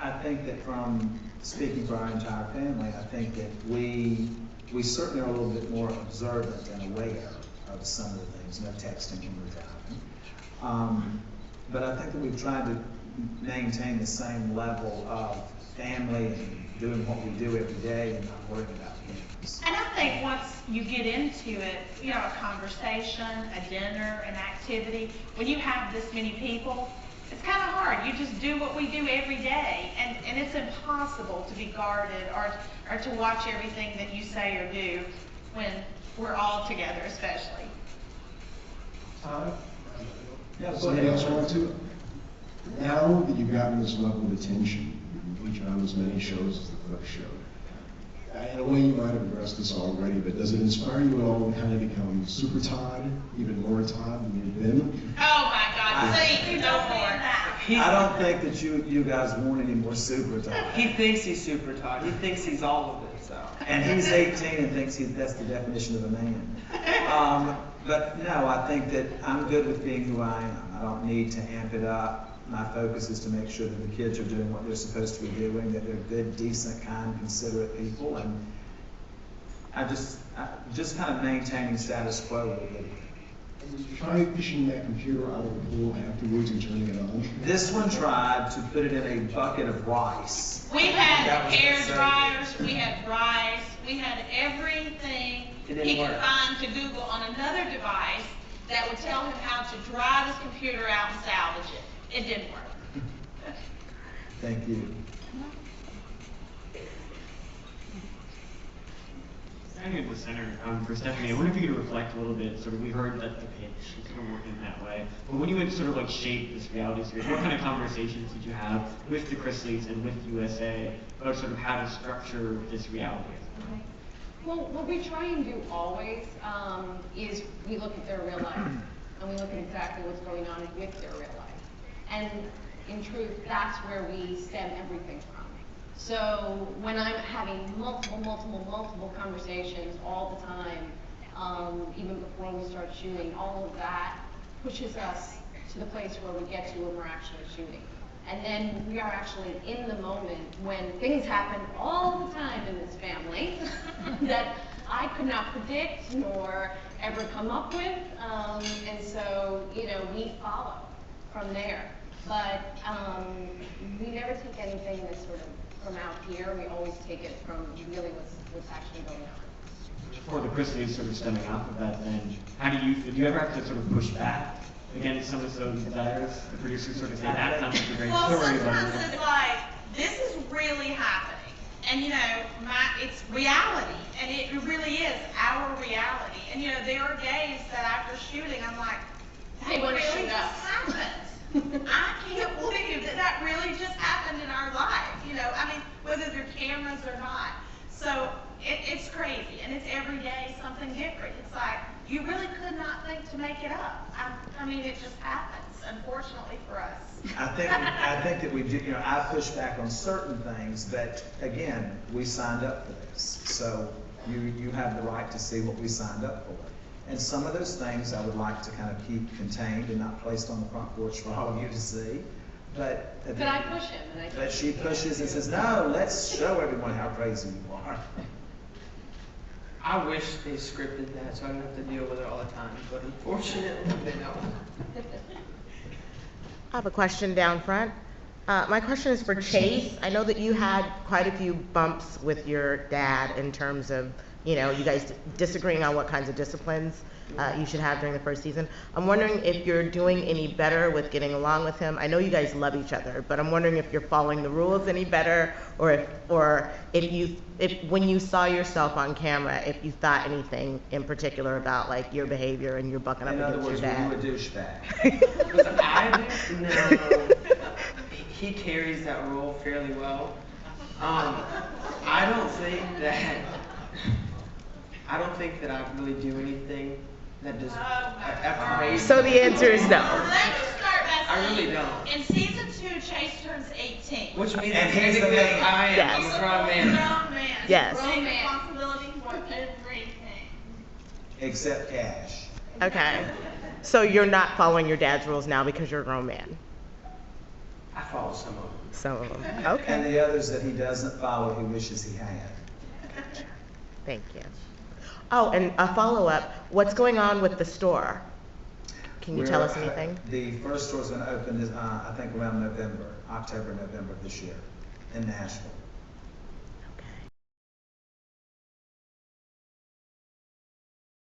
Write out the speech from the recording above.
I think that from speaking for our entire family, I think that we certainly are a little bit more observant and aware of some of the things, no texting when we're driving. But I think that we've tried to maintain the same level of family and doing what we do every day and not worrying about things. And I think once you get into it, you know, a conversation, a dinner, an activity, when you have this many people, it's kind of hard. You just do what we do every day, and it's impossible to be guarded or to watch everything that you say or do when we're all together, especially. Todd? Yeah, Somebody else want to? Now that you've gotten this level of attention, you feature on as many shows as the Cliff Show. In a way, you might have addressed this already, but does it inspire you at all to kind of become Super Todd, even more Todd than you've been? Oh my God! See, you don't more. I don't think that you guys want any more Super Todd. He thinks he's Super Todd. He thinks he's all of it. So. And he's 18 and thinks that's the definition of a man. But no, I think that I'm good with being who I am. I don't need to amp it up. My focus is to make sure that the kids are doing what they're supposed to be doing, that they're good, decent, kind, considerate people, and I just kind of maintaining status quo with it. And did you try fishing that computer out of the pool afterwards and turning it on? This one tried to put it in a bucket of rice. We had hair dryers, we had rice, we had everything he could find to Google on another device that would tell him how to dry this computer out and salvage it. It didn't work. Thank you. Standing at the center, for Stephanie, I wonder if you could reflect a little bit. Sort of, we heard that the pitch is sort of working that way. But when you would sort of like shape this reality series, what kind of conversations did you have with the Chrisleys and with USA about sort of how to structure this reality? Okay. Well, what we try and do always is we look at their real life and we look at exactly what's going on with their real life. And in truth, that's where we stem everything from. So when I'm having multiple conversations all the time, even before we start shooting, all of that pushes us to the place where we get to when we're actually shooting. And then we are actually in the moment when things happen all the time in this family that I could not predict nor ever come up with. And so, you know, we follow from there. But we never take anything that's sort of from out here. We always take it from really what's actually going on. For the Chrisleys sort of stemming off of that, then how do you ever have to sort of push back against some of those desires? The producers sort of say that sounds like a great story. Sometimes it's like, this is really happening. And you know, it's reality. And it really is our reality. And you know, there are days that after shooting, I'm like, that really just happened. I can't believe that really just happened in our life, you know, I mean, whether they're cameras or not. So it's crazy, and it's every day something different. It's like, you really could not think to make it up. I mean, it just happens, unfortunately for us. I think that we do, you know, I push back on certain things, but again, we signed up for this. So you have the right to see what we signed up for. And some of those things I would like to kind of keep contained and not placed on the front porch for all of you to see. But I push him. But she pushes and says, no, let's show everyone how crazy you are. I wish they scripted that so I don't have to deal with it all the time, but unfortunately they don't. I have a question down front. My question is for Chase. I know that you had quite a few bumps with your dad in terms of, you know, you guys disagreeing on what kinds of disciplines you should have during the first season. I'm wondering if you're doing any better with getting along with him. I know you guys love each other, but I'm wondering if you're following the rules any better, or if when you saw yourself on camera, if you thought anything in particular about like your behavior and your bucking up against your dad. In other words, were you a douchebag? Was I? No. He carries that role fairly well. I don't think that I really do anything that just crazy. So the answer is no. Let me start by saying, I really don't. in season 2, Chase turns 18. Which means And he's the man. I am. Yes. I'm a grown man. Grown man. Yes. Take responsibility for everything. Except cash. Okay. So you're not following your dad's rules now because you're a grown man. I follow some of them. Some of them. And Okay. the others that he doesn't follow, he wishes he had. Thank you. Oh, and a follow-up, what's going on with the store? Can you tell us anything? The first store's gonna open, I think around November, October, November of this year in Nashville.